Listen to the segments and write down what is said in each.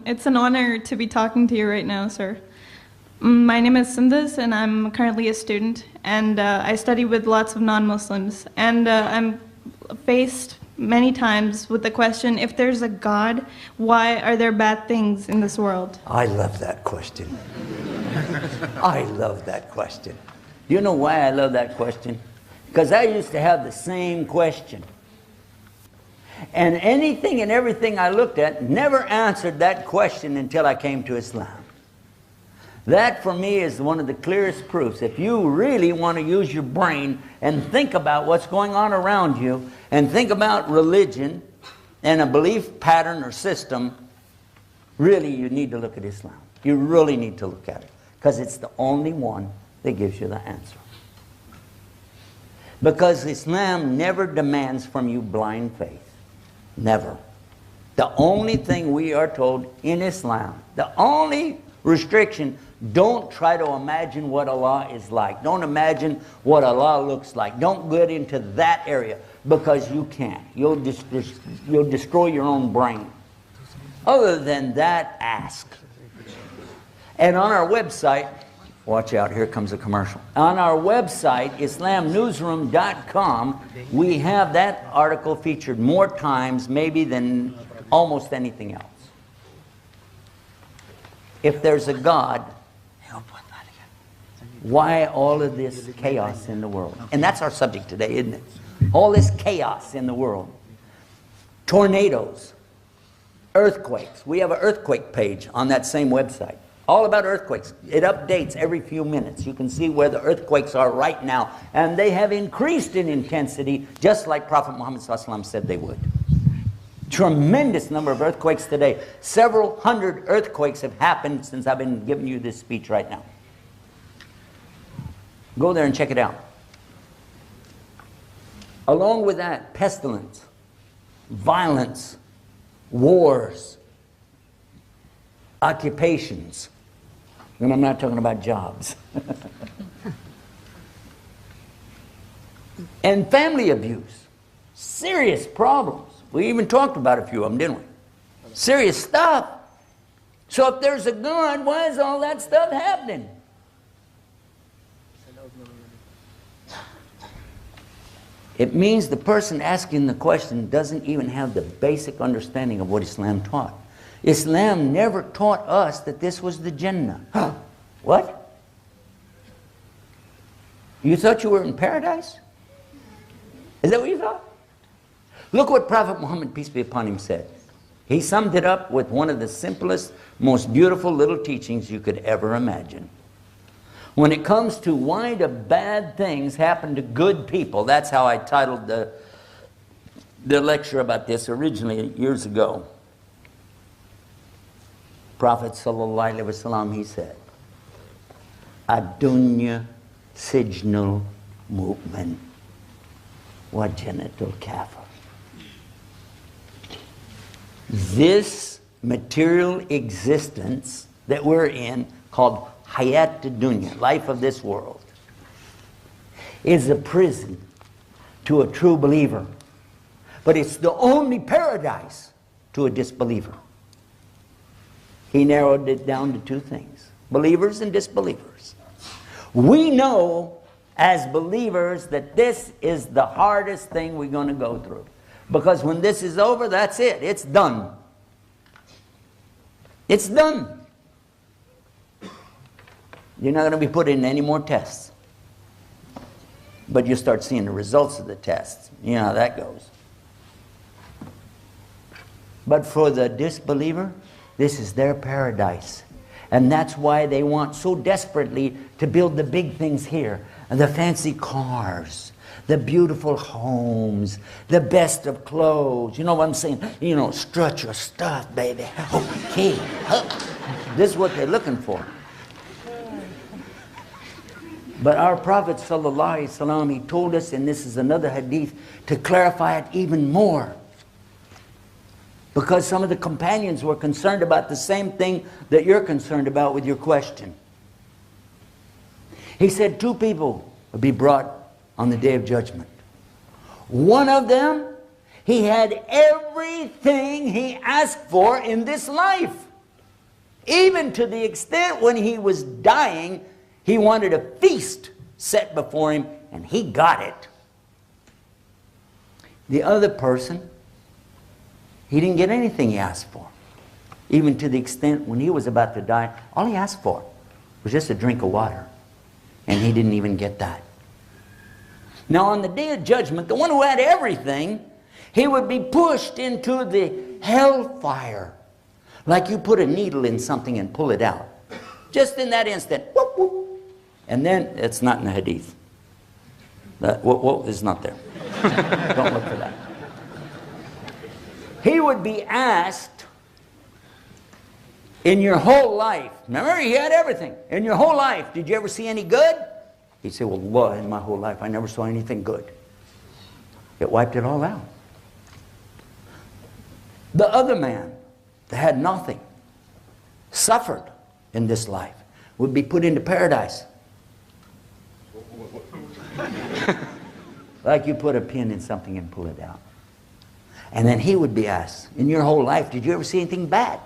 It's an honor to be talking to you right now, sir. My name is Sindhus, and I'm currently a student, and I study with lots of non-Muslims. And I'm faced many times with the question, if there's a God, why are there bad things in this world? I love that question. I love that question. You know why I love that question? Because I used to have the same question. And anything and everything I looked at never answered that question until I came to Islam. That for me is one of the clearest proofs. If you really want to use your brain and think about what's going on around you and think about religion and a belief pattern or system, really you need to look at Islam. You really need to look at it because it's the only one that gives you the answer. Because Islam never demands from you blind faith. Never. The only thing we are told in Islam, the only restriction, don't try to imagine what Allah is like. Don't imagine what Allah looks like. Don't get into that area because you can't. You'll destroy your own brain. Other than that, ask. And on our website, watch out, here comes a commercial. On our website, islamnewsroom.com, we have that article featured more times maybe than almost anything else. If there's a God, why all of this chaos in the world? And that's our subject today, isn't it? All this chaos in the world. Tornadoes, earthquakes. We have an earthquake page on that same website. All about earthquakes. It updates every few minutes. You can see where the earthquakes are right now. And they have increased in intensity, just like Prophet Muhammad ﷺ said they would. Tremendous number of earthquakes today. Several hundred earthquakes have happened since I've been giving you this speech right now. Go there and check it out. Along with that, pestilence, violence, wars, occupations. And I'm not talking about jobs. And family abuse. Serious problems. We even talked about a few of them, didn't we? Serious stuff. So if there's a God, why is all that stuff happening? It means the person asking the question doesn't even have the basic understanding of what Islam taught. Islam never taught us that this was the Jannah. Huh? What? You thought you were in paradise? Is that what you thought? Look what Prophet Muhammad, peace be upon him, said. He summed it up with one of the simplest, most beautiful little teachings you could ever imagine. When it comes to why do bad things happen to good people, that's how I titled the lecture about this originally years ago. Prophet sallallahu alaihi wasallam, he said, "Ad-dunya sijnul mu'min wa jannatul kafir." This material existence that we're in, called hayat dunya, life of this world, is a prison to a true believer. But it's the only paradise to a disbeliever. He narrowed it down to two things: believers and disbelievers. We know as believers that this is the hardest thing we're going to go through. Because when this is over, that's it. It's done. It's done. You're not going to be put in any more tests. But you start seeing the results of the tests. You know how that goes. But for the disbeliever, this is their paradise. And that's why they want so desperately to build the big things here. And the fancy cars, the beautiful homes, the best of clothes. You know what I'm saying? You know, strut your stuff, baby. Okay. This is what they're looking for. But our Prophet ﷺ, he told us, and this is another hadith, to clarify it even more. Because some of the companions were concerned about the same thing that you're concerned about with your question. He said two people will be brought on the Day of Judgment. One of them, he had everything he asked for in this life. Even to the extent when he was dying, he wanted a feast set before him, and he got it. The other person, he didn't get anything he asked for. Even to the extent when he was about to die, all he asked for was just a drink of water. And he didn't even get that. Now on the day of judgment, the one who had everything, he would be pushed into the hellfire. Like you put a needle in something and pull it out. Just in that instant. Whoop, whoop. And then, it's not in the hadith. That whoop is not there. Don't look for that. He would be asked, in your whole life, remember he had everything. In your whole life, did you ever see any good? He'd say, well, in my whole life, I never saw anything good. It wiped it all out. The other man that had nothing, suffered in this life, would be put into paradise. Like you put a pin in something and pull it out. And then he would be asked, in your whole life, did you ever see anything bad?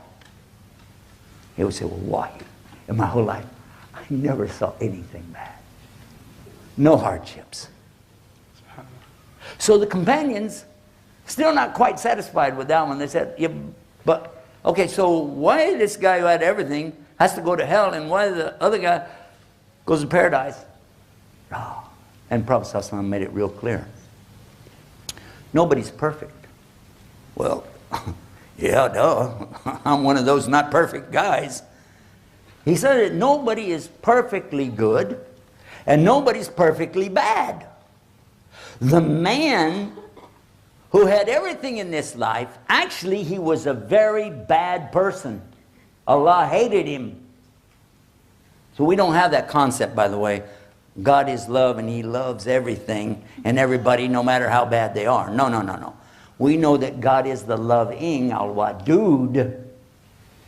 He would say, well, why? In my whole life, I never saw anything bad. No hardships. So the companions, still not quite satisfied with that one. They said, yeah, but, okay, so why this guy who had everything has to go to hell, and why the other guy goes to paradise? Oh. And Prophet ﷺ made it real clear. Nobody's perfect. Well, yeah, duh. I'm one of those not perfect guys. He said that nobody is perfectly good, and nobody's perfectly bad. The man who had everything in this life, actually he was a very bad person. Allah hated him. So we don't have that concept, by the way. God is love and He loves everything and everybody, no matter how bad they are. No, no, no, no. We know that God is the loving al-wadud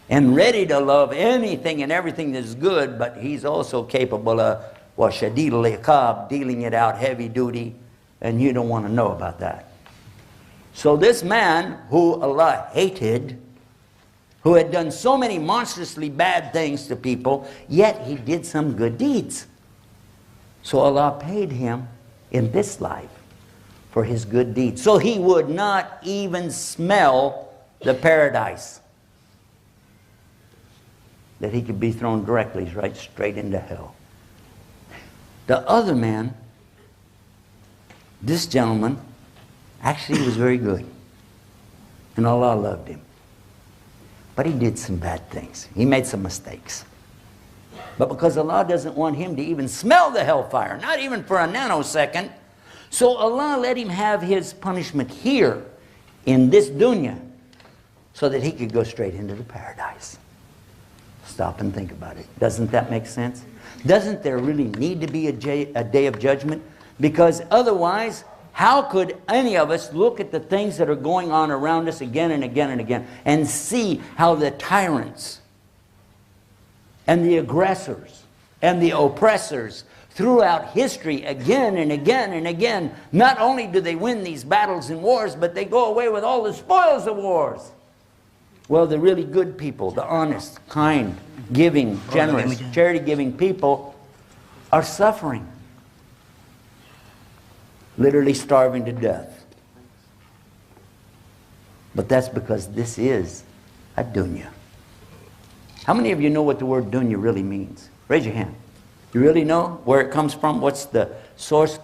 and ready to love anything and everything that is good, but He's also capable of shadid al-iqab, dealing it out heavy duty, and you don't want to know about that. So this man who Allah hated, who had done so many monstrously bad things to people, yet he did some good deeds. So Allah paid him in this life for his good deeds. So he would not even smell the paradise. That he could be thrown directly right straight into hell. The other man, this gentleman, actually was very good. And Allah loved him. But he did some bad things. He made some mistakes. But because Allah doesn't want him to even smell the hellfire, not even for a nanosecond, so Allah let him have his punishment here in this dunya so that he could go straight into the paradise. Stop and think about it. Doesn't that make sense? Doesn't there really need to be a day of judgment? Because otherwise, how could any of us look at the things that are going on around us again and again and again and see how the tyrants and the aggressors and the oppressors throughout history again and again and again, not only do they win these battles and wars, but they go away with all the spoils of wars. Well, the really good people, the honest, kind, giving, generous, charity-giving people are suffering. Literally starving to death. But that's because this is a dunya. How many of you know what the word dunya really means? Raise your hand. You really know where it comes from? What's the source?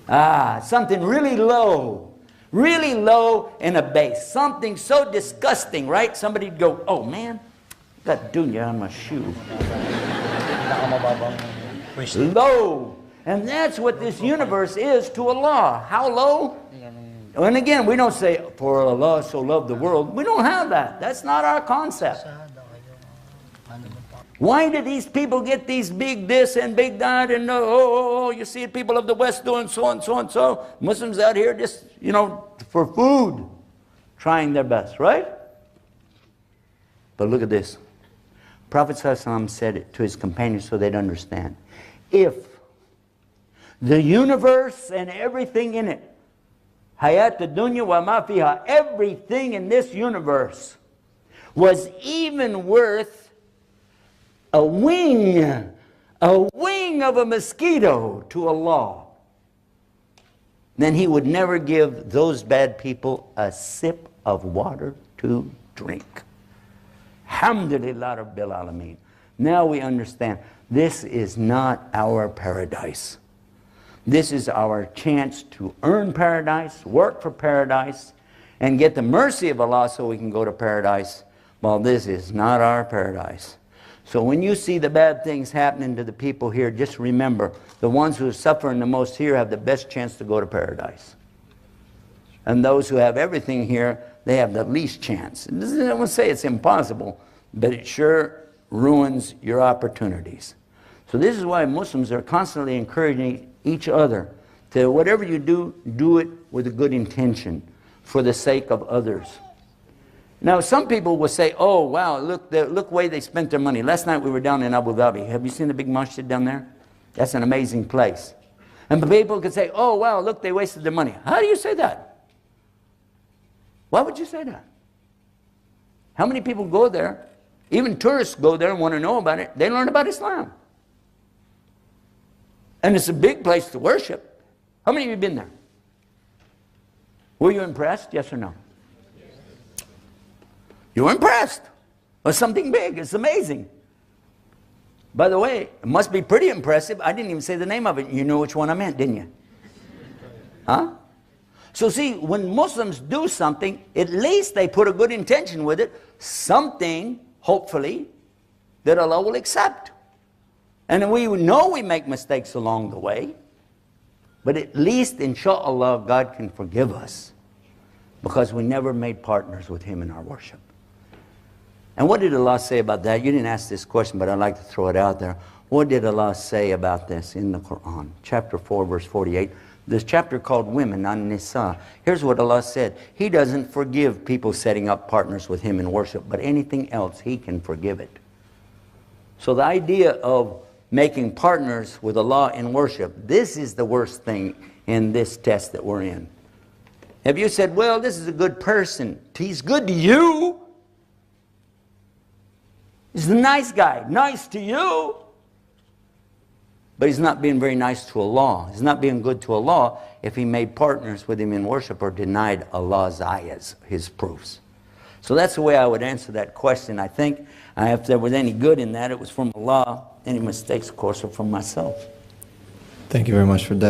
Something really low. Really low in a base. Something so disgusting, right? Somebody'd go, oh man, got dunya on my shoe. Low. And that's what this universe is to Allah. How low? And again, we don't say, for Allah so loved the world. We don't have that. That's not our concept. Why do these people get these big this and big that and you see people of the West doing so and so and so. Muslims out here just, for food, trying their best, right? But look at this. Prophet ﷺ said it to his companions so they'd understand. If the universe and everything in it, hayat dunya wa ma fiha, everything in this universe was even worth a wing of a mosquito to Allah, then He would never give those bad people a sip of water to drink. Alhamdulillah Rabbil Alameen. Now we understand this is not our paradise. This is our chance to earn paradise, work for paradise, and get the mercy of Allah so we can go to paradise. Well, this is not our paradise. So when you see the bad things happening to the people here, just remember, the ones who are suffering the most here have the best chance to go to paradise. And those who have everything here, they have the least chance. I don't want to say it's impossible, but it sure ruins your opportunities. So this is why Muslims are constantly encouraging each other to, whatever you do, do it with a good intention for the sake of others. Now, some people will say, oh, wow, look the way they spent their money. Last night we were down in Abu Dhabi. Have you seen the big masjid down there? That's an amazing place. And people could say, oh, wow, look, they wasted their money. How do you say that? Why would you say that? How many people go there? Even tourists go there and want to know about it. They learn about Islam. And it's a big place to worship. How many of you have been there? Were you impressed? Yes or no? You were impressed. It was something big. It's amazing. By the way, it must be pretty impressive. I didn't even say the name of it. You know which one I meant, didn't you? Huh? So see, when Muslims do something, at least they put a good intention with it. Something, hopefully, that Allah will accept. And we know we make mistakes along the way. But at least, inshaAllah, God can forgive us. Because we never made partners with Him in our worship. And what did Allah say about that? You didn't ask this question, but I'd like to throw it out there. What did Allah say about this in the Quran? Chapter 4, verse 48. This chapter called Women, An-Nisa. Here's what Allah said. He doesn't forgive people setting up partners with Him in worship, but anything else, He can forgive it. So the idea of making partners with Allah in worship, this is the worst thing in this test that we're in. Have you said, well, this is a good person. He's good to you. He's a nice guy, nice to you. But he's not being very nice to Allah. He's not being good to Allah if he made partners with Him in worship or denied Allah's ayahs, His proofs. So that's the way I would answer that question. I think if there was any good in that, it was from Allah. Any mistakes, of course, are from myself. Thank you very much for that.